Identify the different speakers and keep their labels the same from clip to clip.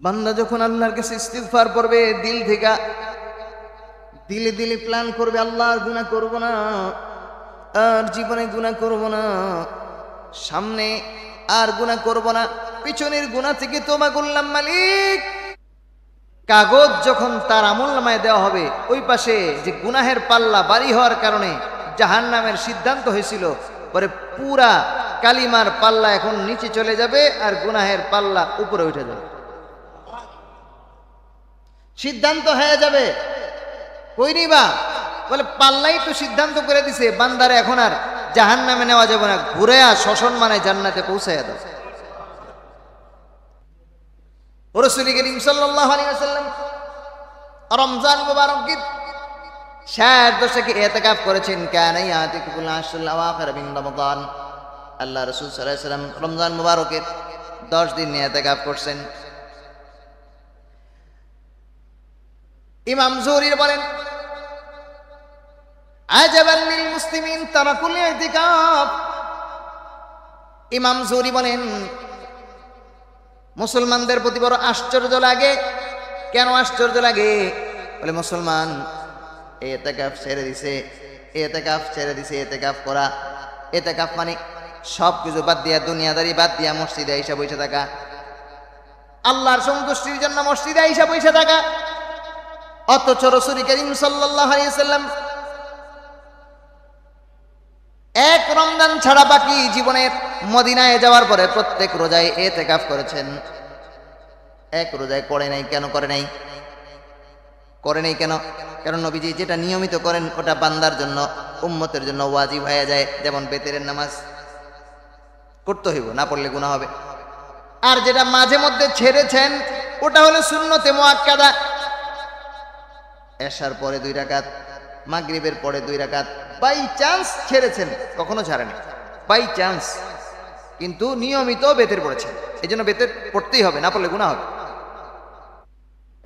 Speaker 1: বান্দা যখন আল্লাহর কাছে ইস্তিগফার করবে দিল থেকে, দিলে দিলে প্ল্যান করবে আল্লাহ আর গুনাহ করব না, আর জীবনে গুনাহ করব না, সামনে আর গুনাহ করব না, পিছনের গুনাহ থেকে তওবা করলাম মালিক। কাগজ যখন তার আমলনামায় দেওয়া হবে, ওই পাশে যে গুনাহের পাল্লা ভারী হওয়ার কারণে জাহান্নামের সিদ্ধান্ত হয়েছিল, পরে পুরা কালিমার পাল্লা এখন নিচে চলে যাবে আর গুনাহের পাল্লা উপরে উঠে যাবে। সিদ্ধান্ত হয়ে যাবে কই নিবা, বলে পাল্লাই তো সিদ্ধান্ত করে দিছে বান্দারে এখন আর জাহান্নামে নেওয়া যাবে না, ঘুরে শ্মশান মানে জান্নাতে পৌঁছাইয়া দাও। রাসূল করিম সাল্লাল্লাহু আলাইহি ওয়াসাল্লাম রমজান মুবারকের শেষ দশকে ইতিকাফ করেছেন। কানা ইয়াতিকুল আশরুল আওয়াখির মিন রমাদান। আল্লাহ রাসূল সাল্লাল্লাহু আলাইহি ওয়াসাল্লাম রমজান মুবারকের 10 দিন ইতিকাফ করছেন। ইমাম জুহরি বলেন, আজাবান লিল মুসলিমিন তারাকুল ইতিকাফ। ইমাম জুহরি বলেন, মুসলমানদের প্রতি বড় আশ্চর্য লাগে। কেন আশ্চর্য লাগে? বলে মুসলমান ইতিকাফ ছেড়ে দিছে, ইতিকাফ ছেড়ে দিছে। ইতিকাফ করা, ইতিকাফ মানে সব কিছু বাদ দিয়া, দুনিয়াদারি বাদ দিয়া মসজিদে আইসা বসে থাকা, আল্লাহর সন্তুষ্টির জন্য মসজিদে আইসা বসে থাকা। অথচ রাসূল করিম সাল্লাল্লাহু আলাইহি ওয়াসাল্লাম এক রমজান ছাড়া বাকি জীবনের মদিনায় যাওয়ার পরে প্রত্যেক রোজায় ইতিকাফ করেছেন। এক রোজায় করে নাই। কেন করে নাই? করে নাই কেন? কারণ নবীজি যেটা নিয়মিত করেন ওটা বান্দার জন্য, উম্মতের জন্য ওয়াজিব হয়ে যায়। যেমন বেতেরের নামাজ করতে হইব, না পড়লে গুনাহ হবে। আর যেটা মাঝে মধ্যে ছেড়েছেন ওটা হলো সুন্নতে মুআক্কাদা। এশার পরে 2 রাকাত, মাগরিবের পরে 2 রাকাত। বাই চান্স ছেড়েছেন, কখনো ছাড়েন, বাই চান্স। কিন্তু নিয়মিত বেতের পড়েছেন, এই জন্য বেতের পড়তেই হবে, না পড়লে গুনাহ হবে।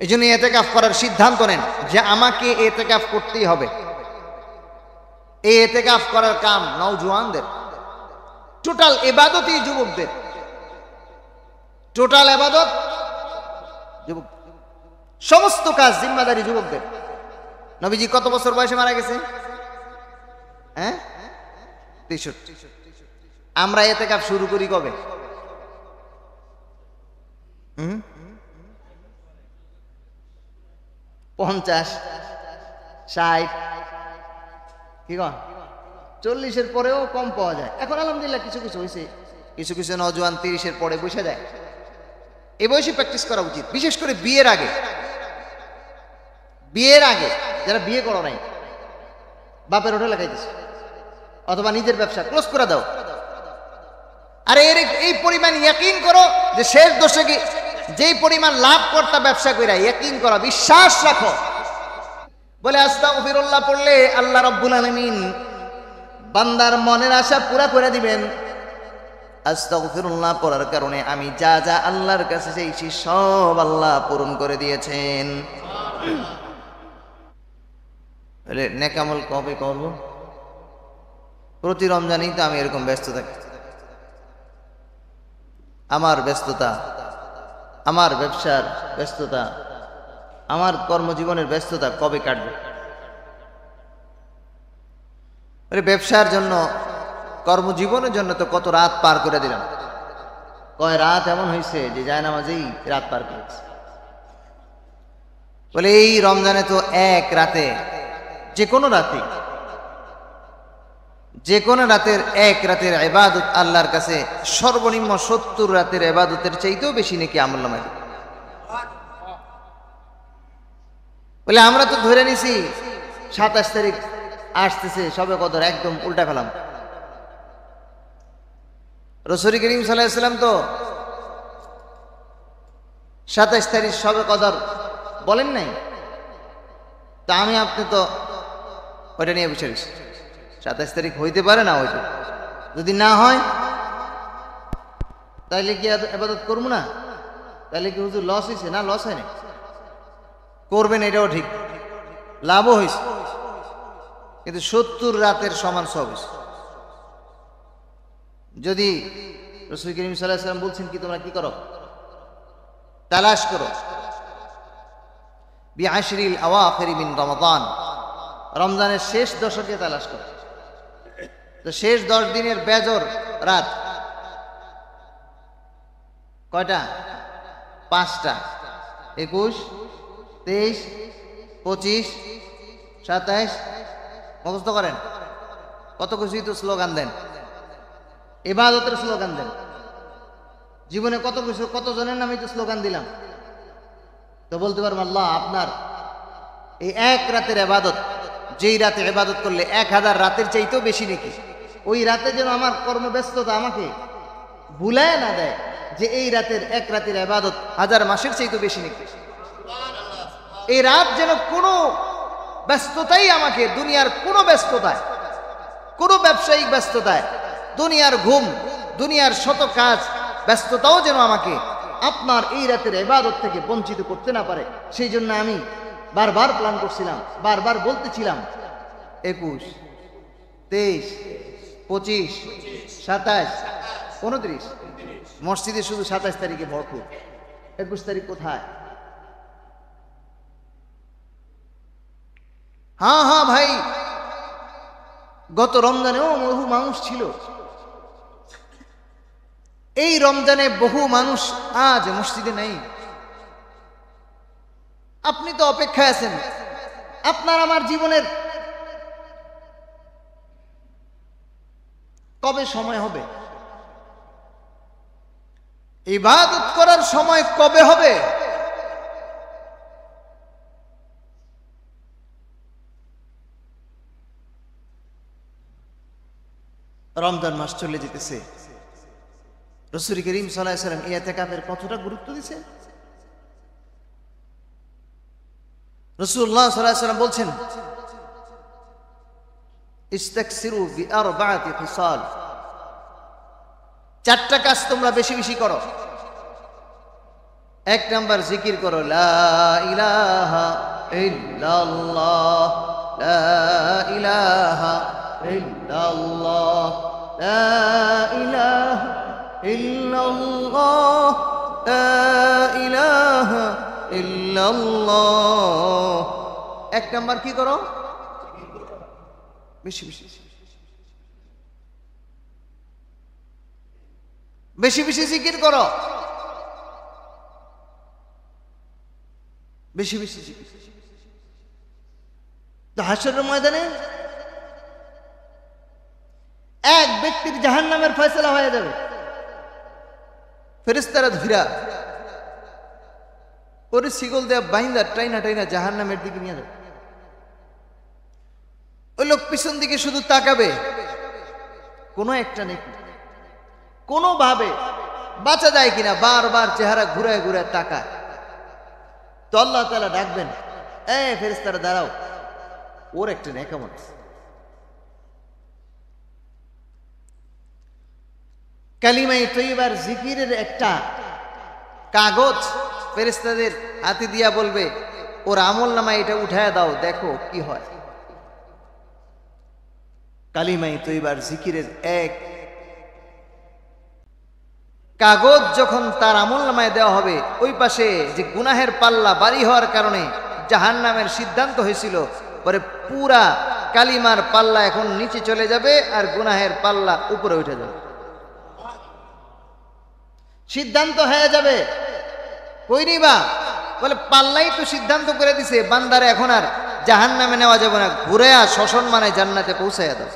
Speaker 1: এই জন্য ইতিকাফ করার সিদ্ধান্ত নেন যে আমাকে ইতিকাফ করতেই হবে। এই ইতিকাফ করার কাম নওজোয়ানদের, টোটাল ইবাদতই যুবকদের, টোটাল ইবাদত যুবক, সমস্ত কাজ জিম্মাদারি যুবকদের। নবীজি কত বছর বয়সে মারা গেছে? 63। আমরা ইতিকাফ শুরু করি কবে? 50, 60, কি কন 40-এর পরেও কম পাওয়া যায়। এখন আলহামদুলিল্লাহ কিছু কিছু হয়েছে, কিছু কিছু নওজোয়ান 30-এর পরে বসে যায়। এই বয়সে প্র্যাকটিস করা উচিত, বিশেষ করে বিয়ের আগে। বিয়ের আগে যারা বিয়ে করো নাই, বাপের হোটেলে খাইতেছে অথবা নিজের ব্যবসা ক্লোজ করে দাও। আর এর এই পরিমাণ ইয়াকিন করো যে শেষ দশকে যেই পরিমাণ লাভ করতা ব্যবসা কইরা, ইয়াকিন করো, বিশ্বাস রাখো। বলে আস্তাগফিরুল্লাহ পড়লে আল্লাহ রাব্বুল আলামিন বান্দার মনের আশা পুরা করে দিবেন। আস্তাগফিরুল্লাহ পড়ার কারণে আমি যা যা আল্লাহর কাছে চাইছি সব আল্লাহ পূরণ করে দিয়েছেন। নেকামল কবে করব? প্রতি রমজানেই তো আমি এরকম ব্যস্ত থাকি। আমার ব্যস্ততা, আমার ব্যবসার ব্যস্ততা, আমার কর্মজীবনের ব্যস্ততা কবে কাটবে? ব্যবসার জন্য, কর্মজীবনের জন্য তো কত রাত পার করে দিলাম। কয় রাত এমন হয়েছে যে জায়নামাজেই রাত পার করেছে। বলে এই রমজানে তো এক রাতে, যে কোনো রাতে, যে কোনো রাতের এক রাতের ইবাদত আল্লাহর কাছে সর্বনিম্ন 70 রাতের ইবাদতের চাইতেও বেশি নাকি আমলনামায়। বলে আমরা তো ধরে নিছি 27 তারিখ আসতেছে, সবে কদর, একদম উল্টা ফেলাম। রাসূল করিম সাল্লাল্লাহু আলাইহি ওয়াসাল্লাম তো 27 তারিখ সবে কদর বলেন নাই। তা আমি আপনি তো ওইটা নিয়ে বসে রয়েছি। 27 তারিখ হইতে পারে, না হইতে, যদি না হয় তাইলে কি ইবাদত করবো না? তাহলে কি হুজুর লস হয়েছে? না, লস হয়নি, করবেন, এটাও ঠিক, লাভও হয়েছে। কিন্তু 70 রাতের সমান সব হয়েছে। যদি রাসূল করিম সাল্লাল্লাহু আলাইহি ওয়াসাল্লাম বলছেন কি তোমরা কি করো, তালাশ করো। বিআশরিল আওয়াখিরি মিন রমাদান, রমজানের শেষ দশকে তালাশ করো। তো শেষ 10 দিনের বেজর রাত কয়টা? 5টা। 21, 23, 25, 27 মুখস্থ করেন। কত কিছুই তো স্লোগান দেন, ইবাদতের স্লোগান দেন। জীবনে কত কিছু, কত জনের নামে তো স্লোগান দিলাম। তো বলতে পারবো আল্লাহ আপনার এই এক রাতের ইবাদত, যেই রাতে ইবাদত করলে 1000 রাতের চাইতেও বেশি নাকি, ওই রাতে যেন আমার কর্মব্যস্ততা আমাকে ভুলায় না দেয় যে এই রাতের এক রাতের ইবাদত 1000 মাসের চাইতেও বেশি নাকি। এই রাত যেন কোনো ব্যস্ততাই আমাকে, দুনিয়ার কোনো ব্যস্ততায়, কোনো ব্যবসায়িক ব্যস্ততায়, দুনিয়ার ঘুম, দুনিয়ার শত কাজ ব্যস্ততাও যেন আমাকে আপনার এই রাতের ইবাদত থেকে বঞ্চিত করতে না পারে। সেই জন্য আমি বারবার প্ল্যান করছিলাম, বারবার বলতেছিলাম 21, 23, 25, 27, 29। মসজিদে শুধু 27 তারিখে ভরপুর, 21 তারিখ কোথায়? হ্যাঁ হ্যাঁ ভাই, গত রমজানেও বহু মানুষ ছিল। এই রমজানে বহু মানুষ আজ মসজিদে নেই। আপনি তো অপেক্ষায় আছেন আপনার আমার জীবনের কবে সময় হবে, ইবাদত করার সময় কবে হবে। রমজান মাস চলে যেতেছে, রাসূল করিম সাল্লাল্লাহু আলাইহি ওয়াসাল্লাম ইতিকাফের কতটা গুরুত্ব দিয়েছেন। রাসূলুল্লাহ সাল্লাল্লাহু আলাইহি ওয়াসাল্লাম বলছেন ইস্তাকসিরু বিআরবাআতি খিসাল, 4টা কাজ তোমরা বেশি বেশি করো। 1 নাম্বার জিকির করো, লা ইলাহা ইল্লাল্লাহ, লা ইলাহা ইল্লাল্লাহ, লা ইলাহা ইল্লাল্লাহ, লা ইলাহা ইল্লাল্লাহ। 1 নাম্বার কি করো? বেশি বেশি বেশি বেশি জিকির করো, বেশি বেশি জিকির। তো হাশরের ময়দানে এক ব্যক্তির জাহান্নামের ফয়সালা হয়ে যাবে। ফেরেশতারা ধীরা ওরে শিকল দেয়া বাইন্দা টাইনা টাইনা জাহান্নামের দিকে নিয়ে যাবে। ওই লোক পিছন দিকে শুধু তাকাবে, কোনো একটা নেই, কোনোভাবে বাঁচা যায় কিনা বারবার চেহারা ঘুরে ঘুরে তাকায়। তো আল্লাহ তাআলা ডাকবেন, এ ফেরেশতারা দাঁড়াও, ওর একটা নেকামত আছে। কালিমায়ে তৈয়বার জিকিরের একটা কাগজ ফেরেশতাদের হাতে দিয়া বলবে, ওর আমলনামায় এটা উঠায় দাও, দেখো কি হয়। কালিমায়ে তৈয়বার জিকিরের এক কাগজ যখন তার আমলনামায় দেওয়া হবে, ওই পাশে যে গুনাহের পাল্লা ভারী হওয়ার কারণে জাহান্নামের সিদ্ধান্ত হয়েছিল, পরে পুরা কালিমার পাল্লা এখন নিচে চলে যাবে আর গুনাহের পাল্লা উপরে উঠে যাবে। সিদ্ধান্ত হয়ে যাবে, কই নিবা? বলে পাল্লাই তো সিদ্ধান্ত করে দিছে, বান্দারে এখন আর জাহান্নামে নেওয়া যাবে না, ঘুরে আর শোষণ মানে জান্নাতে পৌঁছাইয়া দাও।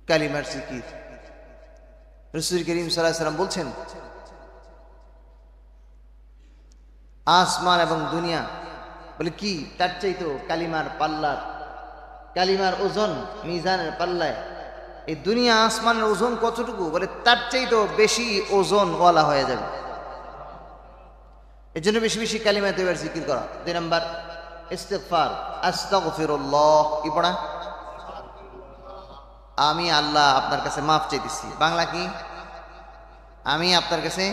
Speaker 1: কালিমার জিকির, রাসূল করিম সাল্লাল্লাহু আলাইহি ওয়াসাল্লাম বলছেন আসমান এবং দুনিয়া, বলে কি তার চাইতো কালিমার পাল্লার, কালিমার ওজন মিজানের পাল্লায় এই দুনিয়া আসমানের ওজন কতটুকু, বলে তার চাইতো বেশি ওজন ওয়ালা হয়ে যাবে। এই জন্য বেশি বেশি কালিমা তৈয়বার জিকির করা। 2 নাম্বার ইস্তিগফার, আস্তাগফিরুল্লাহ। কি পড়া? আমি আল্লাহ আপনার কাছে মাফ চাইতেছি। বাংলা কি? আমি আপনার কাছে,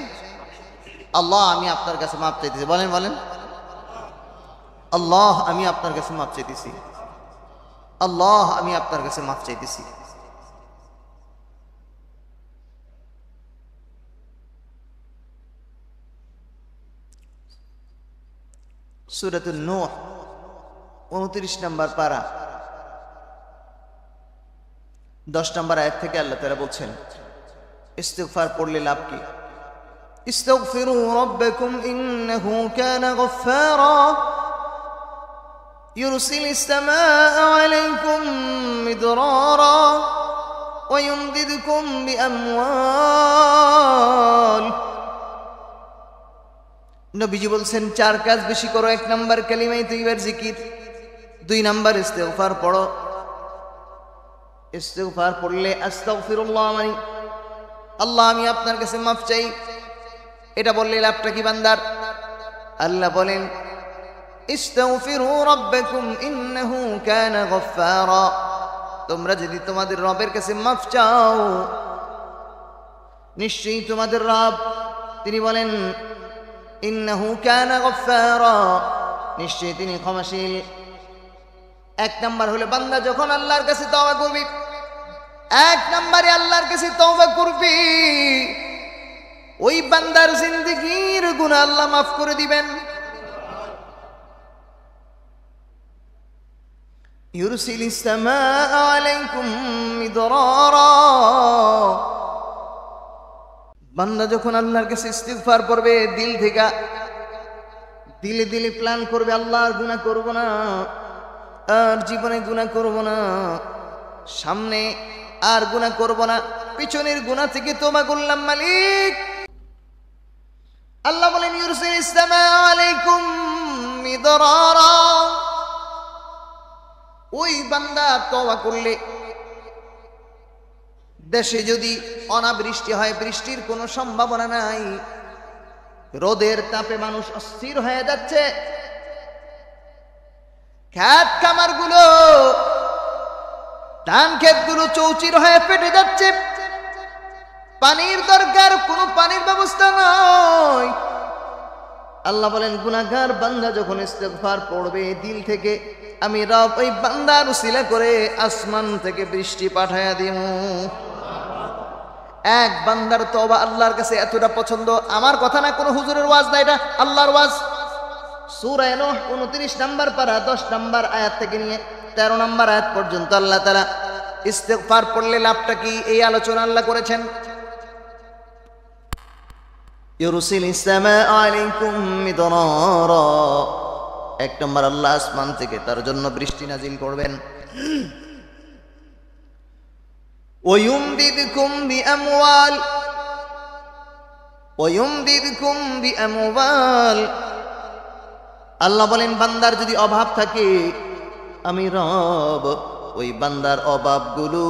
Speaker 1: আল্লাহ আমি আপনার কাছে মাফ চাইতেছি। বলেন বলেন, আল্লাহ আমি আপনার কাছে মাফ চাইতেছি, আল্লাহ আমি আপনার কাছে মাফ চাইতেছি। সূরাতুন নূহ 29 নম্বর পারা 10 নম্বর আয়াত থেকে আল্লাহ তাআলা বলছেন ইস্তিগফার পড়লে লাভ কি? ইস্তাগফিরু রাব্বাকুম ইন্নাহু কানা গফফারা ইউরসিলিস সামাআ আলাইকুম মিদরারা ওয়া ইউমদিদকুম বিআমওয়াল। নবীজি বলছেন 4 কাজ বেশি করো। 1 নাম্বার কালিমায়ে তাইয়্যিবার জিকির, 2 নাম্বার ইস্তিগফার পড়ো। ইস্তিগফার পড়লে আস্তাগফিরুল্লাহ মানে আল্লাহ আমি আপনার কাছে মাফ চাই, এটা বললে লাভটা কি বান্দার? আল্লাহ বলেন ইস্তাগফিরু রাব্বাকুম ইন্নাহু কানা গফফারা, তোমরা যদি তোমাদের রবের কাছে মাফ চাও নিশ্চয়ই তোমাদের রব তিনি বলেন ইন্নাহু কানা গফফারা, নিশ্চয়ই তিনি ক্ষমাশীল। 1 নাম্বার হলো বান্দা যখন আল্লাহর কাছে তওবা করবি, 1 নম্বরে আল্লাহর কাছে তওবা করবি, ওই বান্দার জিন্দেগীর গুনাহ আল্লাহ মাফ করে দিবেন। ইউরসিলিস সামাআ আলাইকুম মিদরারা, বান্দা যখন আল্লাহর কাছে ইস্তিগফার করবে দিল থেকে, দিলে দিলে প্ল্যান করবে আল্লাহর গুনাহ করব না, আর জীবনে গুনাহ করব না, সামনে আর গুনাহ করব না, পিছনের গুনাহ থেকে তওবা করলাম মালিক। আল্লাহ বলেন ইউরসিলিস সামাআ আলাইকুম মিদরারা, ওই বান্দা তওবা করলে দেশে যদি অনাবৃষ্টি হয়, বৃষ্টির কোনো সম্ভাবনা নাই, রোদের তাপে মানুষ অস্থির হয়ে যাচ্ছে, ক্ষেত খামার গুলো ধান ক্ষেত গুলো চৌচির হয়ে ফেটে যাচ্ছে, পানির দরকার, কোনো পানির ব্যবস্থা নয়। আল্লাহ বলেন গুনাহগার বান্দা যখন ইস্তিগফার পড়বে দিল থেকে, আমি রব ওই বান্দার উসিলা করে আসমান থেকে বৃষ্টি পাঠায়া দিব। 1 বান্দার তওবা আল্লাহর কাছে এতটা পছন্দ, আমার কথা না, কোনো হুজুরের ওয়াজ না, এটা আল্লাহর ওয়াজ। সূরা নূহ 29 নম্বর পারা 10 নম্বর আয়াত থেকে নিয়ে 13 নম্বর আয়াত পর্যন্ত আল্লাহ তাআলা ইস্তিগফার পড়লে লাভটা কি এই আলোচনা আল্লাহ করেছেন। ইউরসিলিস সামাআ আলাইকুম মিদরারা, 1 নম্বর আল্লাহ আসমান থেকে তার জন্য বৃষ্টি নাজিল করবেন। ওয়ায়ুমদিদকুম বিআমওয়াল, আল্লাহ বলেন বান্দার যদি অভাব থাকে আমি রব ওই বান্দার অভাবগুলো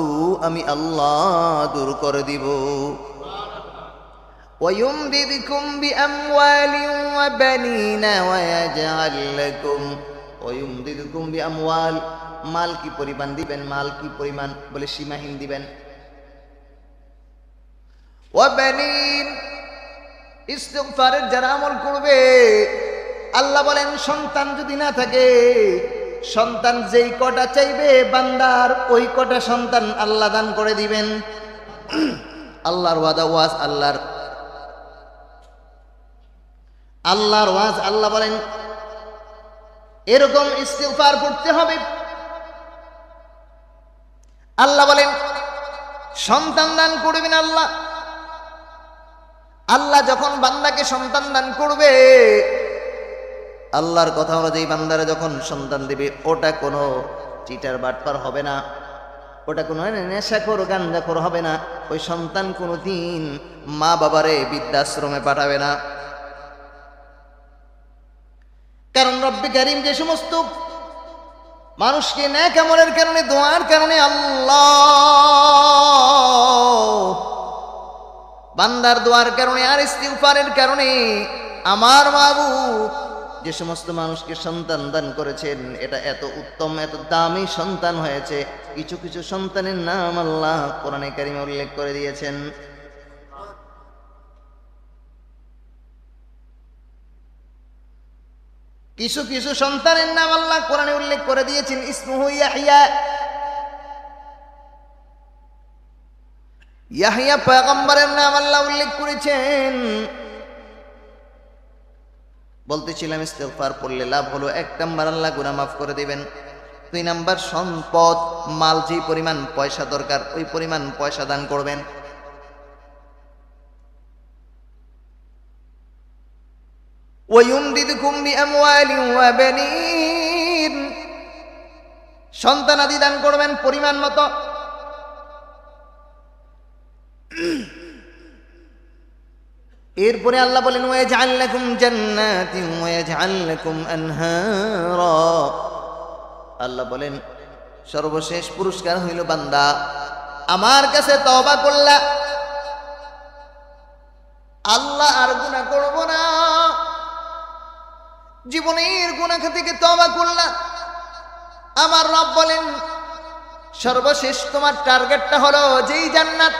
Speaker 1: আমি আল্লাহ দূর করে দিব। ويمددكم بأموال وبنين ويجعل لكم ويمددكم بأموال, মাল কি পরিমাণ দিবেন, মাল কি পরিমাণ বলে সীমাহীন দিবেন। ওয়াবানিন, ইস্তিগফারের যারা আমল করবে আল্লাহ বলেন সন্তান যদি না থাকে, সন্তান যেই কটা চাইবে বান্দার ওই কটা সন্তান আল্লাহ দান করে দিবেন। আল্লাহর ওয়াদা ওয়াজ, আল্লাহর ওয়াজ। আল্লাহ বলেন এরকম ইস্তিগফার করতে হবে। আল্লাহ বলেন সন্তান দান করবেন আল্লাহ। আল্লাহ যখন বান্দাকে সন্তান দান করবে, আল্লাহর কথা অনুযায়ী বান্দারা যখন সন্তান দিবে, ওটা কোনো চিটার বাটপার হবে না, ওটা কোনো নেশাখোর গাঞ্জাখোর হবে না। ওই সন্তান কোনো দিন মা বাবারে বৃদ্ধাশ্রমে পাঠাবে না। কারণ রব্বে কারীম যে সমস্ত মানুষকে নেক আমলের কারণে, দোয়ার কারণে আল্লাহ বান্দার দোয়ার কারণে আর ইস্তিগফারের কারণে আমার মাবুদ যে সমস্ত মানুষকে সন্তান দান করেছেন, এটা এত উত্তম এত দামি সন্তান হয়েছে। কিছু কিছু সন্তানের নাম আল্লাহ কোরআনে কারিমে উল্লেখ করে দিয়েছেন। কিছু কিছু সন্তানের নাম আল্লাহ কোরআনে উল্লেখ করে দিয়েছেন। ইসমুহু ইয়াহইয়া, ইয়াহইয়া পয়গম্বরের নাম আল্লাহ উল্লেখ করেছেন। বলতেছিলাম ইস্তেগফার পড়লে লাভ হলো 1 নাম্বার আল্লাহ গুনাহ মাফ করে দিবেন, 2 নাম্বার সম্পদ মাল যে পরিমাণ পয়সা দরকার ওই পরিমাণ পয়সা দান করবেন। ওয়ায়ুমদিদকুম বিআমওয়ালিন ওয়া বানিন, সন্তানাদি দান করবেন পরিমাণ মতো। এরপরে আল্লাহ বলেন ওয়াজআল লাকুম জান্নাতিন ওয়াজআল লাকুম আনহারা, আল্লাহ বলেন সর্বশেষ পুরস্কার হইল বান্দা আমার কাছে তওবা করলা, আল্লাহ আর গুনাহ করব না, জীবনের গুনাহ থেকে তওবা করলা, আমার রব বলেন সর্বশেষ তোমার টার্গেটটা হলো যেই জান্নাত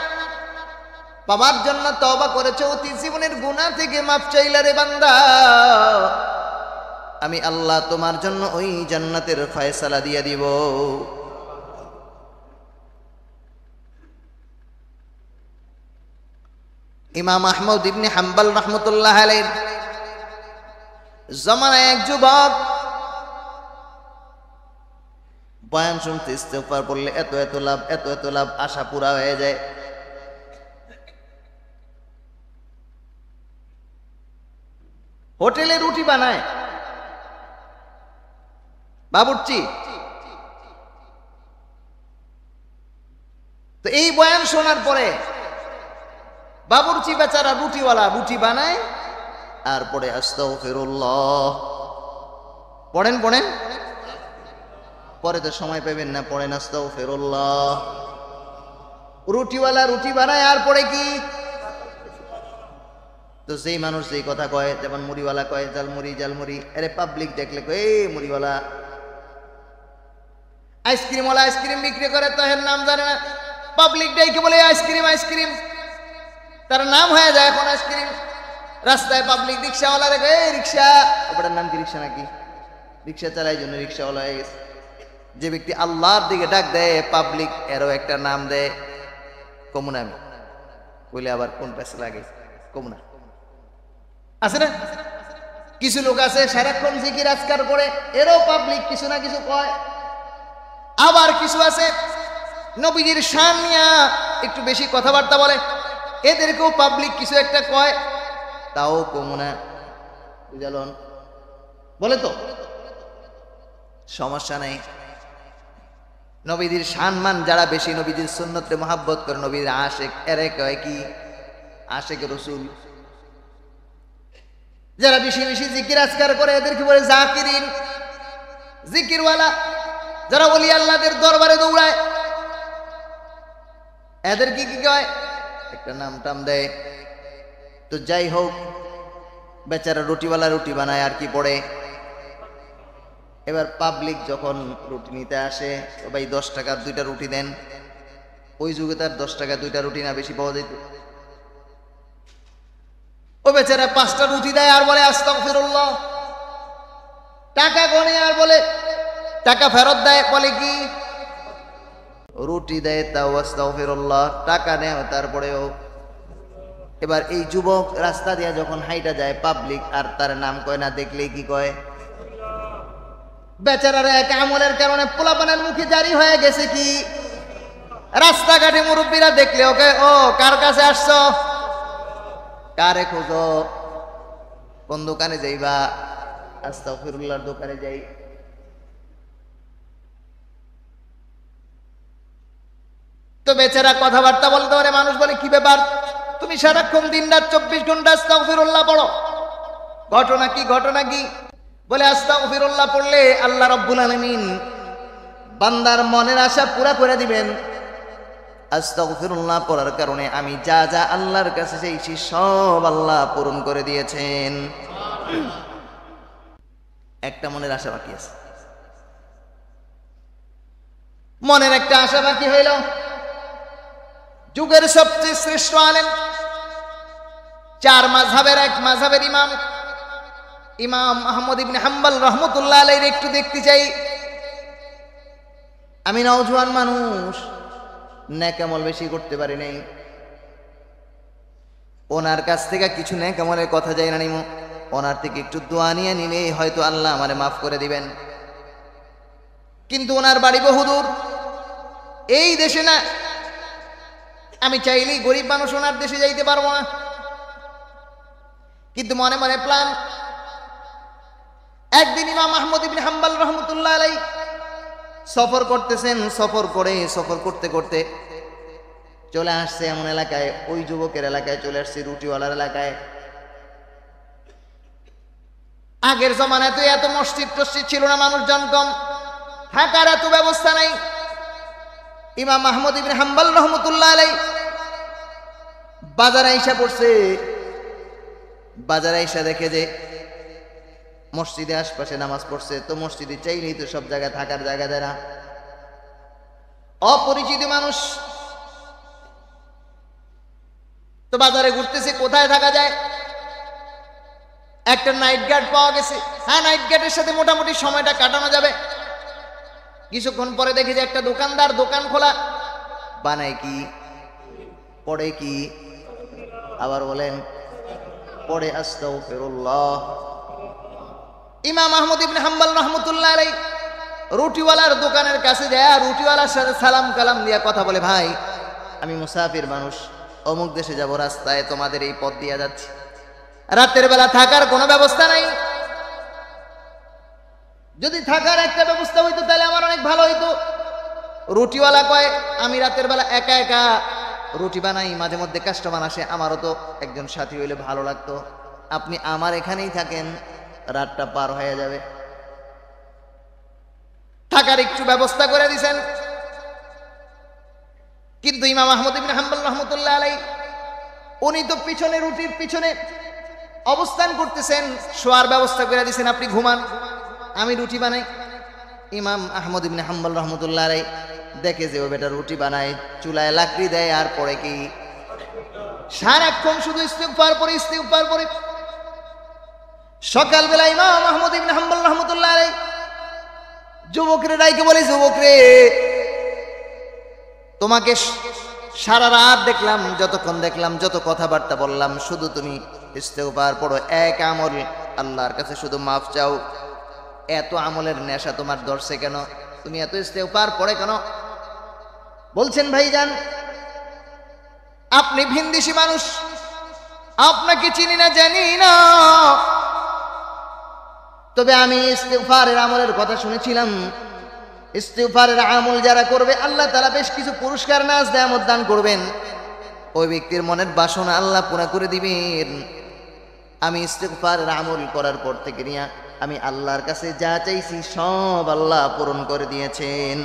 Speaker 1: পাবার জন্য তওবা করেছো, অতি জীবনের গুনাহ থেকে মাফ চাইলা রে বান্দা, আমি আল্লাহ তোমার জন্য ওই জান্নাতের ফয়সালা দিয়ে দিব। ইমাম আহমদ ইবনে হাম্বল রাহমাতুল্লাহ আলাইহি জামানায় এক যুবক বয়ান শুনতে ইস্তেগফার পড়লে এত এত লাভ, এত এত লাভ, আশা পুরা হয়ে যায়। হোটেলে রুটি বানায় বাবুর্চি, তো এই বয়ান শোনার পরে বাবুর্চি বেচারা রুটিওয়ালা রুটি বানায় আর পড়ে আস্তাগফিরুল্লাহ, পড়েন পড়েন, পরে তো সময় পাবেন না, পড়েন আস্তাগফিরুল্লাহ। রুটিওয়ালা রুটি বানায় আর পড়ে কি, তো যেই মানুষ যেই কথা কয়, যেমন মুড়িওয়ালা কয় জালমুড়ি জালমুড়ি, আরে পাবলিক দেখলে কয় এই মুড়িওয়ালা। আইসক্রিমওয়ালা আইসক্রিম বিক্রি করে তো এর নাম জানে না, পাবলিক ডেকে বলে আইসক্রিম আইসক্রিম, তার নাম হয়ে যায় এখন আইসক্রিম। রাস্তায় পাবলিক রিক্সাওয়ালা দেখে এই রিক্সা, ওটার নাম কি রিক্সা নাকি, রিক্সা চালায় জন্য রিক্সাওয়ালা হয়ে গেছে। যে ব্যক্তি আল্লাহর দিকে ডাক দেয় পাবলিক এরও একটা নাম দেয় কমুনা, বলে আবার কোন পেছে লাগে কমুনা আছে না। কিছু লোক আছে সারাক্ষণ জিকির আজকার করে, এরও পাবলিক কিছু না কিছু কয়। আবার কিছু আছে নবীজির শান নিয়ে একটু বেশি কথাবার্তা বলে, এদেরকেও পাবলিক কিছু একটা কয়, তাও কমুনা বুঝালন বলে, তো সমস্যা নেই। নবীজির সম্মান যারা বেশি, নবীজির সুন্নতে মহাব্বত করে, নবীর আশেক, এরে কয় কি আশেক রাসূল। যারা বেশি বেশি জিকির আজকার করে এদেরকে বলে জাকিরিন, জিকিরওয়ালা। যারা ওলি আল্লাহদের দরবারে দৌড়ায় এদেরকে কি কয়, একটা নাম টাম দেয়। তো যাই হোক, বেচারা রুটিওয়ালা রুটি বানায় আর কি পড়ে। এবার পাবলিক যখন রুটি নিতে আসে, তো ভাই 10 টাকার 2টা রুটি দেন, ওই যুগে তার 10 টাকা 2টা রুটি না বেশি পাওয়া যেত। ও বেচারা 5টা রুটি দেয় আর বলে আস্তাগফিরুল্লাহ, টাকা গনে আর বলে টাকা ফেরত দেয়, বলে কি রুটি দেয় তাও আস্তাগফিরুল্লাহ, টাকা নেয় তারপরেও। এবার এই যুবক রাস্তা দিয়ে যখন হাইটা যায় পাবলিক আর তার নাম কয় না, দেখলেই কি কয়, বেচারার এক আমলের কারণে পোলাপানের মুখে জারি হয়ে গেছে কি, রাস্তাঘাটে মুরব্বীরা দেখলে ওকে, ও কার কাছে আসছো, কারে খোঁজো, কোন দোকানে যাইবা, আস্তাগফিরুল্লাহর দোকানে যাই। তো বেচারা কথাবার্তা বলতে পারে, মানুষ বলে কি ব্যাপার, তুমি সারাক্ষণ দিন রাত 24 ঘন্টা আস্তাগফিরুল্লাহ পড়ো, ঘটনা কি ঘটনা কি? বলে আস্তাগফিরুল্লাহ পড়লে আল্লাহ রাব্বুল আলামিন বান্দার মনের আশা পুরা করে দিবেন। আস্তাগফিরুল্লাহ পড়ার কারণে আমি যা যা আল্লাহর কাছে চাইছি সব আল্লাহ পূরণ করে দিয়েছেন। একটা মনের আশা বাকি আছে, মনের একটা আশা বাকি হইল। যুগের সবচেয়ে শ্রেষ্ঠ আলেম, 4 মাযহাবের এক মাযহাবের ইমাম, ইমাম আহমদ ইবনে হাম্বল রাহমাতুল্লাহ আলাইহি একটু দেখতে চাই। আমি নওজোয়ান মানুষ, নেক আমল বেশি করতে পারি নাই, ওনার কাছ থেকে কিছু নেক আমলের কথা যাই না নিমো। ওনার থেকে একটু দোয়া নিয়ে নিলে হয়তো আল্লাহ আমারে মাফ করে দিবেন। কিন্তু ওনার বাড়ি বহুদূর, এই দেশে না। আমি চাইলেই গরিব মানুষ ওনার দেশে যাইতে পারবো না, কিন্তু মনে মনে প্ল্যান। একদিন ইমাম আহমদ ইবনে হাম্বল রহমতুল্লাহ আলাইহি সফর করতেছেন, সফর করতে করতে চলে আসছে এমন এলাকায়, ওই যুবকের এলাকায় চলে আসছে, রুটিওয়ালার এলাকায়। আগের জমানায় তো এত মসজিদ টসজিদ ছিল না, মানুষজন কম, থাকার এত ব্যবস্থা নাই। ইমাম আহমদ ইবনে হাম্বল রহমতুল্লাহ আলাইহি বাজারে আইসা পড়ছে। বাজারে আইসা দেখে যে মসজিদে আশপাশে নামাজ পড়ছে, তো মসজিদে চাইলেই তো সব জায়গায় থাকার জায়গা দেয় না। অপরিচিত মানুষ, তো বাজারে ঘুরতেছে কোথায় থাকা যায়। একটা নাইট গার্ড পাওয়া গেছে। হ্যাঁ, নাইট গার্ডের সাথে মোটামুটি সময়টা কাটানো যাবে। কিছুক্ষণ পরে দেখে যে একটা দোকানদার দোকান খোলা। বানায় কি, পড়ে কি, আবার বলেন পড়ে আস্তাগফিরুল্লাহ। ইমাম আহমদ ইবনে হাম্বল রহমতুল্লাহ আলাইহি রুটিওয়ালার দোকানের কাছে যায়, রুটিওয়ালার সাথে সালাম কালাম দিয়া কথা বলে, ভাই আমি মুসাফির মানুষ, অমুক দেশে যাব, রাস্তায় তোমাদের এই পথ দিয়ে যাচ্ছি, রাতের বেলা থাকার কোনো ব্যবস্থা নাই। যদি থাকার একটা ব্যবস্থা হইতো তাহলে আমার অনেক ভালো হইতো। রুটিওয়ালা কয়, আমি রাতের বেলা একা একা রুটি বানাই, মাঝে মধ্যে কাস্টমার আসে, আমারও তো একজন সাথী হইলে ভালো লাগতো, আপনি আমার এখানেই থাকেন, রাতটা পার হয়ে যাবে। থাকার একটু ব্যবস্থা করে দিছেন। কিন্তু ইমাম আহমদ ইবনে হাম্বল রহমতুল্লাহ আলাইহি উনি তো পিছনে, রুটির পিছনে অবস্থান করতেছেন, শোয়ার ব্যবস্থা করে দিছেন, আপনি ঘুমান, আমি রুটি বানাই। ইমাম আহমদ ইবনে হাম্বল রহমতুল্লাহ আলাইহি দেখে যে ও বেটা রুটি বানায়, চুলায় লাকড়ি দেয়, আর পরে কি সারাক্ষণ শুধু ইস্তিগফার পরে। সকালবেলা ইমাম আহমদ ইবনে হাম্বল রহমতুল্লাহ আলাইহি যুবকরে ডাইকে বলে, যুবকরে তোমাকে সারা রাত দেখলাম, যতক্ষণ দেখলাম, যত কথাবার্তা বললাম, শুধু তুমি ইস্তিগফার পড়ো, এক আমল আল্লাহর কাছে শুধু মাফ চাও। এত আমলের নেশা তোমার ধরছে কেন? তুমি এত ইস্তিগফার পড়ে কেন? বলছেন, ভাইজান আপনি ভিনদেশি মানুষ, আপনাকে চিনি না, জানি না, তবে আমি ইস্তিগফারের আমলের কথা শুনেছিলাম। ইস্তিগফারের আমল যারা করবে আল্লাহ তাআলা বেশ কিছু পুরস্কার নাজ নেয়ামত দান করবেন, ওই ব্যক্তির মনের বাসনা আল্লাহ পুরা করে দিবেন। আমি ইস্তিগফারের আমল করার পর থেকে নিয়ে আমি আল্লাহর কাছে যা চাইছি সব আল্লাহ পূরণ করে দিয়েছেন।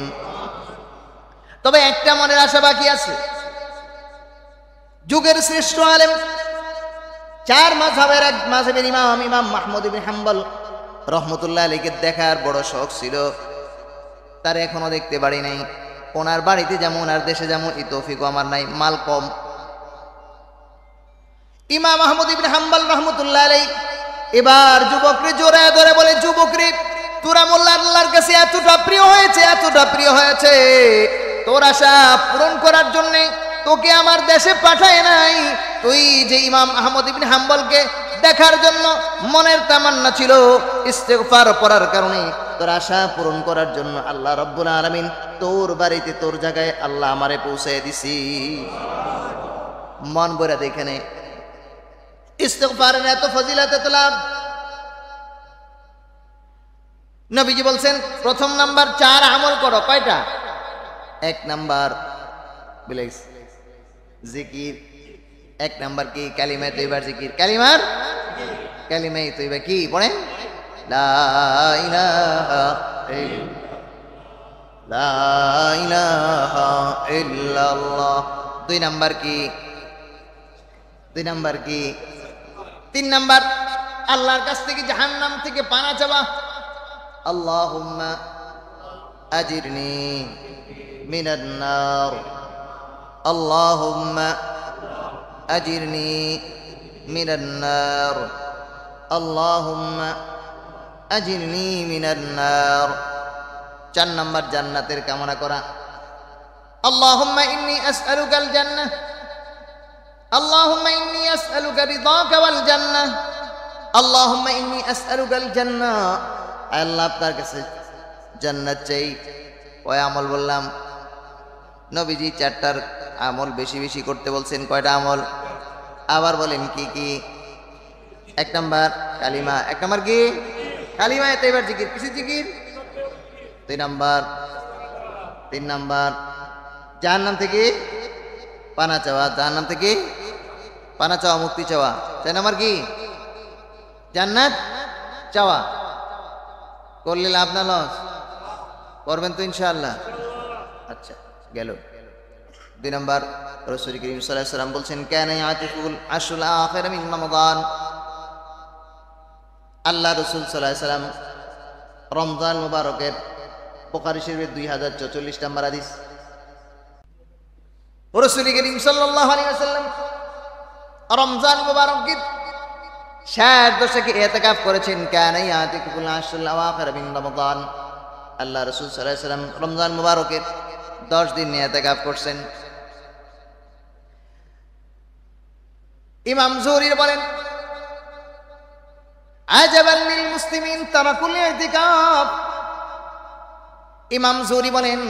Speaker 1: তবে একটা মনের আশা বাকি আছে। যুগের শ্রেষ্ঠ আলেম, চার মাযহাবের এক মাযহাবের ইমাম আহমদ ইবনে হাম্বল রহমতুল্লাহ আলাইহিকে দেখার বড় শখ ছিল, তার এখনো দেখতে পারি নাই। ওনার বাড়িতে যেমন আর দেশে যেমন এই তৌফিকও আমার নাই, মাল কম। ইমাম আহমদ ইবনে হাম্বল রহমতুল্লাহ আলাইহি এবার যুবকরে জোড়ায় ধরে বলে, যুবকরে তোরা মোল্লা আল্লাহর কাছে এতটা প্রিয় হয়েছে, তোর আশা পূরণ করার জন্য তোকে আমার দেশে পাঠায় নাই। তুই যে ইমাম আহমদ ইবনে হাম্বলকে দেখার জন্য মনের তামান্না ছিল, ইস্তিগফার পড়ার কারণে তোর আশা পূরণ করার জন্য আল্লাহ রাব্বুল আলামিন তোর বাড়িতে, তোর জায়গায় আল্লাহ আমারে পৌঁছে দিছি। মন ভরে দেখেনে ইস্তিগফারের এত ফজিলত, এত লাভ। নবীজি বলছেন, প্রথম নাম্বার 4 আমল করো। কয়টা? 1 নাম্বার বিলাইস জিকির। 1 নাম্বার কি? কালিমা তৈবার জিকির। কালিমাই তৈবা কি পড়েন? লা ইলাহা ইল্লাল্লাহ। 2 নাম্বার কি? 3 নাম্বার আল্লাহর কাছ থেকে জাহান্নাম থেকে পানা চাওয়া। আল্লাহুম্মা আজিরনি মিনান নার, আল্লাহুম্মা আজিরনি মিনান নার, আল্লাহুম্মা আজিরনি মিনান নার। 4 নাম্বার জান্নাতের কামনা করা। আল্লাহুম্মা ইন্নী আসআলুকাল জান্নাহ, আল্লাহুম্মা ইন্নী আসআলুকা রিদাকা ওয়াল জান্নাহ, আল্লাহুম্মা ইন্নী আসআলুকাল জান্নাহ, আল্লাহ আপনার কাছে জান্নাত চাই। কয় আমল বললাম? নবীজি 4টার আমল বেশি বেশি করতে বলছেন। কয়টা আমল? আবার বলেন কি কি? 1 নাম্বার কালিমা। 1 নাম্বার কি? কালিমা। এবার জিকির, কিছু জিকির। 2 নাম্বার, 3 নাম্বার জাহান্নাম থেকে পানা চাওয়া, জাহান্নাম থেকে পানা চাওয়া, মুক্তি চাওয়া। 4 নাম্বার কি? জান্নাত চাওয়া। করলে লাভ না লস? করবেন তো ইনশাআল্লাহ? আচ্ছা, গেল। 2 নাম্বার, রাসূল করিম সাল্লাল্লাহু আলাইহি ওয়াসাল্লাম বলছেন কানা ইয়াতিকুল আশরুল আখির মিন রমাদান। আল্লাহ রাসূল সাল্লাল্লাহু আলাইহি ওয়াসাল্লাম রমজান মুবারকের, বুখারী শরীফের 2044 নম্বর হাদিস, রাসূল করিম সাল্লাল্লাহু আলাইহি ওয়াসাল্লাম রমজান মুবারকের শেষ দশকে ইতিকাফ করেছেন। কানা ইয়াতিকুল আশরুল আখির মিন রমাদান। আল্লাহ রাসূল সাল্লাল্লাহু আলাইহি ওয়াসাল্লাম রমজান মুবারকের 10 দিন ইতিকাফ করছেন। ইমাম জুহরি বলেন আজাবান লিল মুসলিমিন তারাকুল ইতিকাফ। ইমাম জুহরি বলেন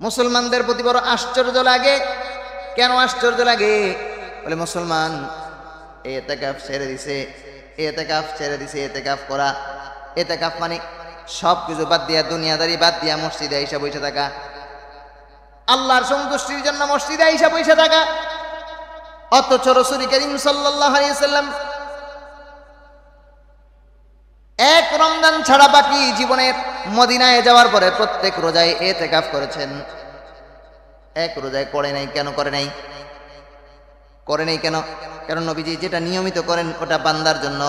Speaker 1: মুসলমানদের প্রতি বড় আশ্চর্য লাগে। কেন আশ্চর্য লাগে? বলে মুসলমান ইতিকাফ ছেড়ে দিছে, ইতিকাফ ছেড়ে দিছে। ইতিকাফ করা, ইতিকাফ মানে সব কিছু বাদ দিয়া, দুনিয়াদারি বাদ দিয়া মসজিদে আইসা বসে থাকা, আল্লাহর সন্তুষ্টির জন্য মসজিদে আইসা বসে থাকা। অথচ রাসূল করিম সাল্লাল্লাহু আলাইহি ওয়াসাল্লাম 1 রমজান ছাড়া বাকি জীবনের মদিনায় যাওয়ার পরে প্রত্যেক রোজায় ইতিকাফ করেছেন। 1 রোজায় করে নাই। কেন করে নাই? করে নাই কেন? কারণ নবীজি যেটা নিয়মিত করেন ওটা বান্দার জন্য,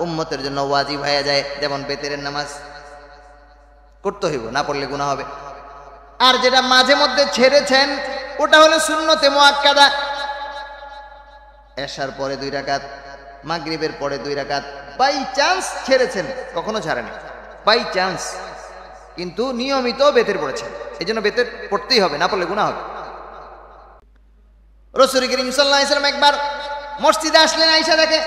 Speaker 1: উম্মতের জন্য ওয়াজিব হয়ে যায়। যেমন বেতেরের নামাজ করতে হইব, না পড়লে গুনাহ হবে। আর যেটা মাঝে মধ্যে ছেড়েছেন ওটা হলো সুন্নতে মুআক্কাদা। এশার পরে 2 রাকাত, মাগরিবের পরে 2 রাকাত। বাই চান্স ছেড়েছেন, কখনো ছাড়েনি, বাই চান্স। কিন্তু নিয়মিত বেতের পড়েছেন, এই জন্য বেতের পড়তেই হবে, না পড়লে গুনাহ হবে। রাসূল করিম সাল্লাল্লাহু আলাইহি ওয়াসাল্লাম একবার মসজিদে আসলেন, আয়েশা দেখে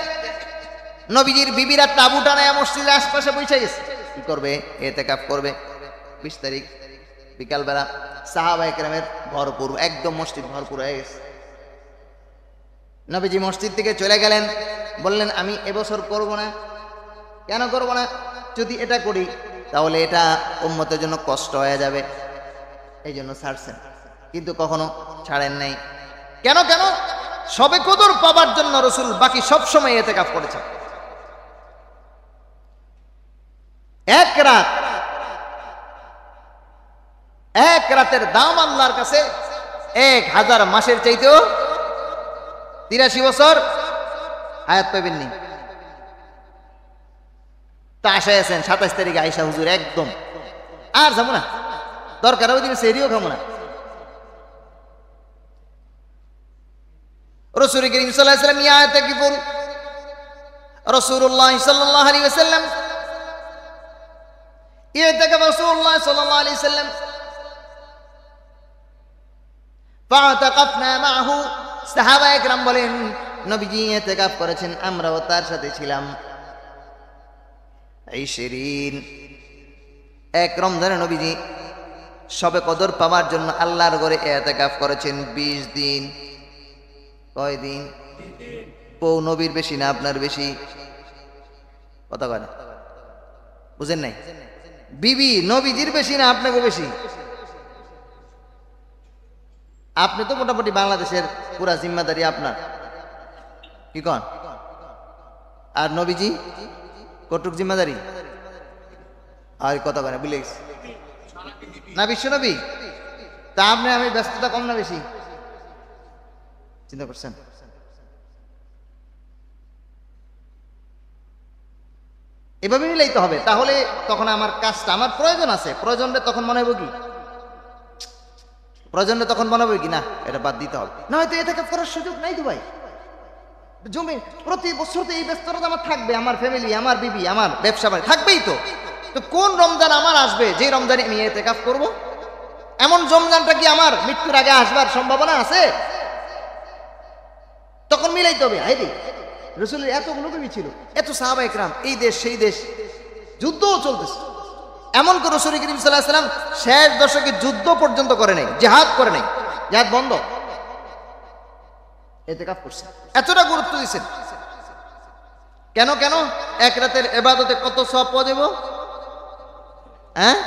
Speaker 1: নবীজির বিবিরা তাঁবু টানায়া মসজিদের আশপাশে বসে গেছে। কি করবে? ইতিকাফ করবে। 20 তারিখ বিকালবেলা সাহাবায়ে কেরামের ভরপুর, একদম মসজিদ ভরপুর হয়ে গেছে। নবীজি মসজিদ থেকে চলে গেলেন, বললেন আমি এবছর করব না। কেন করব না? যদি এটা করি তাহলে এটা উম্মতের জন্য কষ্ট হয়ে যাবে, এই জন্য ছাড়ছেন। কিন্তু কখনো ছাড়েন নাই। কেন? কেন? সবে কদর পাবার জন্য রাসূল বাকি সব সময় ইতিকাফ করেছেন। 1 রাত, 1 রাতের দাম আল্লাহর কাছে 1000 মাসের চাইতেও 83 বছর হায়াত পাবেননি। তা আশায় আছেন 27 তারিখে আয়েশা হুজুর একদম আর যাবো না, দরকার ওই দিন সেরিও খাবো না। রাসূল করিম সাল্লাল্লাহু আলাইহি ওয়াসাল্লাম ইয়াতাকিফুন, রাসূলুল্লাহ সাল্লাল্লাহু আলাইহি ওয়াসাল্লাম ইয়াতাকাফ, রাসূলুল্লাহ সাল্লাল্লাহু আলাইহি ওয়াসাল্লাম ফাতাকাফনা মাহু। সাহাবায়ে কেরাম বলেন নবীজি ইতিকাফ করেছেন, আমরাও তার সাথে ছিলাম। 1 রমজানে নবীজি সবে কদর পাওয়ার জন্য আল্লাহর ঘরে ইতিকাফ করেছেন 20 দিন। কয় দিন? বউ নবীর বেশি না আপনার বেশি? কথা কয় না, বুঝেন নাই? বিবি নবীজির বেশি না আপনাকে বেশি? আপনি তো মোটামুটি বাংলাদেশের পুরা জিম্মাদারি আপনার, কি কন? আর নবীজি কটুক জিম্মাদারি? আর কথা কয় না, ভুলে গেছি না? বিশ্ব নবী তা আপনি আমি ব্যস্ততা কম না বেশি? চিন্তা করছেন? এভাবে মিলাইতে হবে, তাহলে তখন আমার কাজটা, আমার প্রয়োজন আছে, প্রয়োজনটা তখন মনে হবে কি, প্রয়োজনটা তখন মনে হবে কি না এটা বাদ দিতে হবে। না হয়তো ইতিকাফ করার সুযোগ নাই তো ভাই। জমি প্রতি বছর তো এই ব্যস্ততা আমার থাকবে, আমার ফ্যামিলি, আমার বিবি, আমার ব্যবসা বাড়ি থাকবেই তো। তো কোন রমজান আমার আসবে যে রমজানে আমি ইতিকাফ করব? এমন রমজানটা কি আমার মৃত্যুর আগে আসবার সম্ভাবনা আছে? তখন মিলাইতে হবে। হাইরে রসুলের এতগুলো বিবি ছিল, এত সাহাবা একরাম, এই দেশ সেই দেশ, যুদ্ধও চলতেছে। এমন করে রাসূল করিম সাল্লাল্লাহু আলাইহি ওয়াসাল্লাম শেষ দশকে যুদ্ধ পর্যন্ত করে নাই, জিহাদ করে নাই, জিহাদ বন্ধ, ইতিকাফ করছে। এতটা গুরুত্ব দিয়েছেন কেন? কেন? এক রাতের ইবাদতে কত সওয়াব পাওয়া যাবে? হ্যাঁ,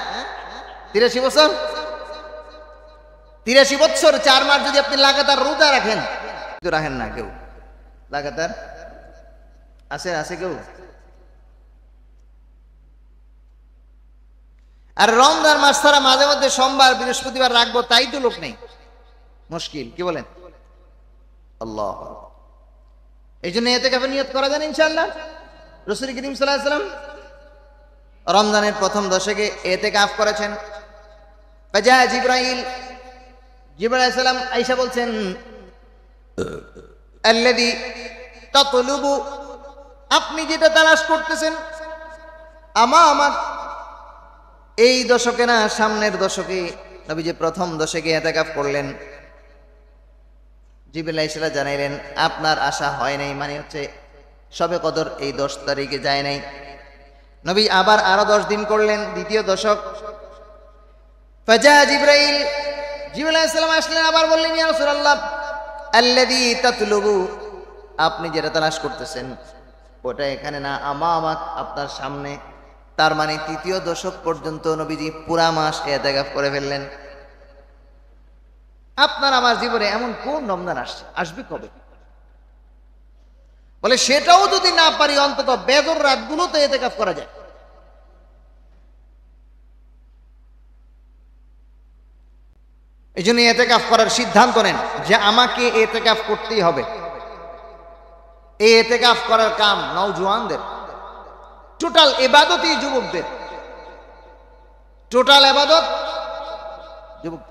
Speaker 1: 83 বছর, 83 বছর 4 মাস যদি আপনি লাগাতার রোজা রাখেন, তো রাখেন না কেউ লাগাতার, আছে কেউ? আর রমজান মাস ছাড়া মাঝে মধ্যে সোমবার বৃহস্পতিবার রাখবো, তাই তো লোক নেই, মুশকিল। কি বলেন? আল্লাহ। এই জন্য ইতিকাফের নিয়ত করা যান ইনশাআল্লাহ। রাসূল করিম সাল্লাল্লাহু আলাইহি ওয়াসাল্লাম রমজানের প্রথম দশকে ইতিকাফ করেছেন। ফাজা জিবরাইল, জিবরাইল আলাইহিস সালাম আয়েশা বলছেন, আল্লাযী তাতলুবু, আপনি যেটা তালাশ করতেছেন, আমার এই দশকে না, সামনের দশকে। নবী যে প্রথম দশকে ইতিকাফ করলেন, জিবরাইল আলাইহিস সালাম জানাইলেন আপনার আশা হয় নাই, মানে হচ্ছে শবে কদর এই 10 তারিখে যায় নাই। নবী আবার আরো 10 দিন করলেন, দ্বিতীয় দশক। ফাজা জিবরাইল, জিবরাইল আলাইহিস সালাম আসলেন, আবার বললেন ইয়া রাসূলুল্লাহ আল্লাযী তাতলুবু, আপনি যেটা তালাশ করতেছেন ওটা এখানে না, আমাক আপনার সামনে। তার মানে তৃতীয় দশক পর্যন্ত নবীজি পুরা মাস ইতিকাফ করে ফেললেন। আপনার আমার জীবনে এমন কোন রমজান আসবে কবে? বলে সেটাও যদি না পারি, অন্তত বেজর রাতগুলোতে ইতিকাফ করা যায়। এই জন্য ইতিকাফ করার সিদ্ধান্ত নেন যে আমাকে ইতিকাফ করতেই হবে। এই ইতিকাফ করার কাম নওজোয়ানদের, টোটাল ইবাদতই যুবকদের, টোটাল ইবাদত যুবক,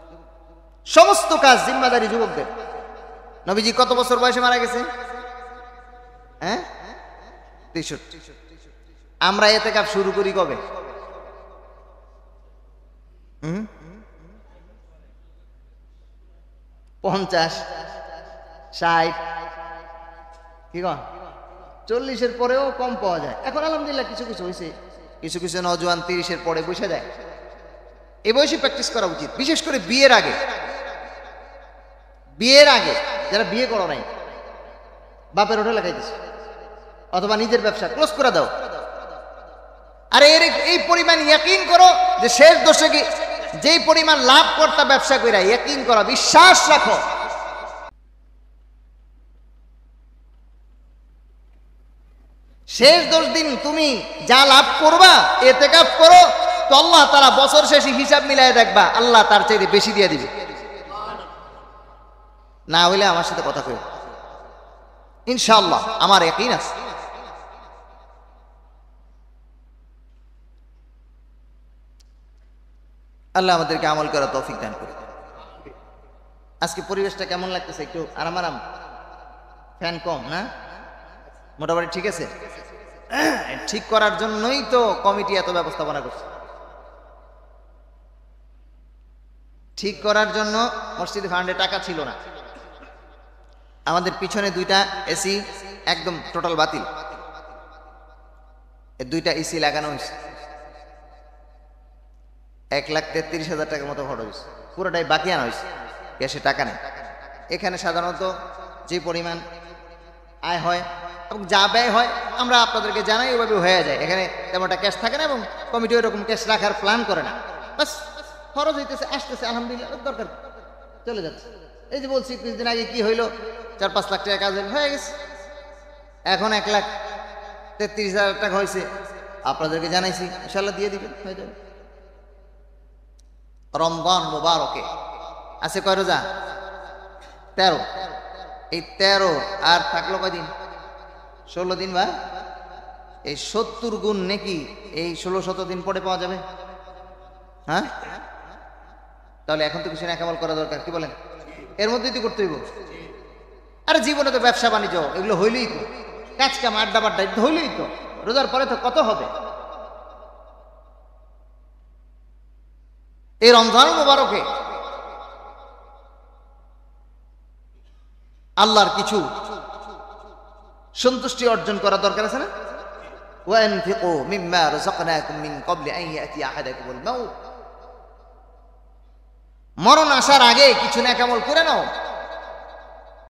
Speaker 1: সমস্ত কাজ জিম্মাদারি যুবকদের। নবীজি কত বছর বয়সে মারা গেছে? হ্যাঁ, 63। আমরা ইতিকাফ শুরু করি কবে? 50, 60, কি কন? 40-এর পরেও কম পাওয়া যায়। এখন আলহামদুলিল্লাহ কিছু কিছু হয়েছে, কিছু কিছু নওজোয়ান 30-এর পরে বসে যায়। এই বয়সে প্র্যাকটিস করা উচিত, বিশেষ করে বিয়ের আগে। বিয়ের আগে যারা বিয়ে করো নাই, বাপের হোটেলে খাইতেছে অথবা নিজের ব্যবসা ক্লোজ করে দাও। আরে এই পরিমাণ ইয়াকিন করো যে শেষ দশকে যেই পরিমাণ লাভ করতা ব্যবসা কইরা, ইয়াকিন করো, বিশ্বাস রাখো। শেষ 10 দিন তুমি যা লাভ করবা, ইতিকাফ করো, তো আল্লাহ তাআলা বছর শেষে হিসাব মিলাই দেখবা, আল্লাহ তার চাইতে বেশি দিয়ে দিবে। না হইলে আমার সাথে কথা কই, ইনশাআল্লাহ, আমার ইয়াকিন আছে। আল্লাহ আমাদেরকে আমল করার তৌফিক দান করুন। আজকে পরিবেশটা কেমন লাগতেছে? একটু আরাম আরাম, ফ্যান কম না? মোটামুটি ঠিক আছে। ঠিক করার জন্যই তো কমিটি এত ব্যবস্থাপনা করছে। ঠিক করার জন্য মসজিদ ফান্ডে টাকা ছিল না। আমাদের পিছনে 2টা এসি একদম টোটাল বাতিল, এই 2টা এসি লাগানো হয়েছে, 1,33,000 টাকার মতো খরচ হয়েছে। পুরোটাই বাকি আনা হয়েছে, ক্যাশে টাকা নেই। এখানে সাধারণত যে পরিমাণ আয় হয় এবং যা ব্যয় হয় আমরা আপনাদেরকে জানাই, ওইভাবে হয়ে যায়। এখানে তেমনটা ক্যাশ থাকে না এবং কমিটি ওইরকম ক্যাশ রাখার প্ল্যান করে না। বাস খরচ হইতেছে, আসতেছে, আলহামদুলিল্লাহ, দরকার চলে যাচ্ছে। এই যে বলছি কিছুদিন আগে কি হইলো, 4-5 লাখ টাকা কাজ হয়ে গেছে, এখন 1,33,000 টাকা হয়েছে। আপনাদেরকে জানাইছি, ইনশাআল্লাহ দিয়ে দিবেন, হয়ে যাবে। রমজান মুবারকে আছে কয় রোজা? 13। এই 13 আর থাকলো কয়দিন? 16 দিন। বা এই 70 গুণ নেকি এই 16-17 দিন পরে পাওয়া যাবে। হ্যাঁ, তাহলে এখন তো কিছু নেক আমল করা দরকার, কি বলেন? এর মধ্যেই তো করতে হইব। আরে জীবনে তো ব্যবসা বাণিজ্য এগুলো হইলেই তো, কাজ কাম আড্ডা বাড্ডা হইলেই তো, রোজার পরে তো কত হবে। এই রমজান মুবারকে আল্লাহর কিছু সন্তুষ্টি অর্জন করা দরকার আছে না? ওয়ানফিকু মিম্মা রাযাকনাকুম মিন ক্বাবলি আন ইয়াতি আহাদাকুমুল মাউত, মরণ আসার আগে কিছু নেক আমল করে নাও।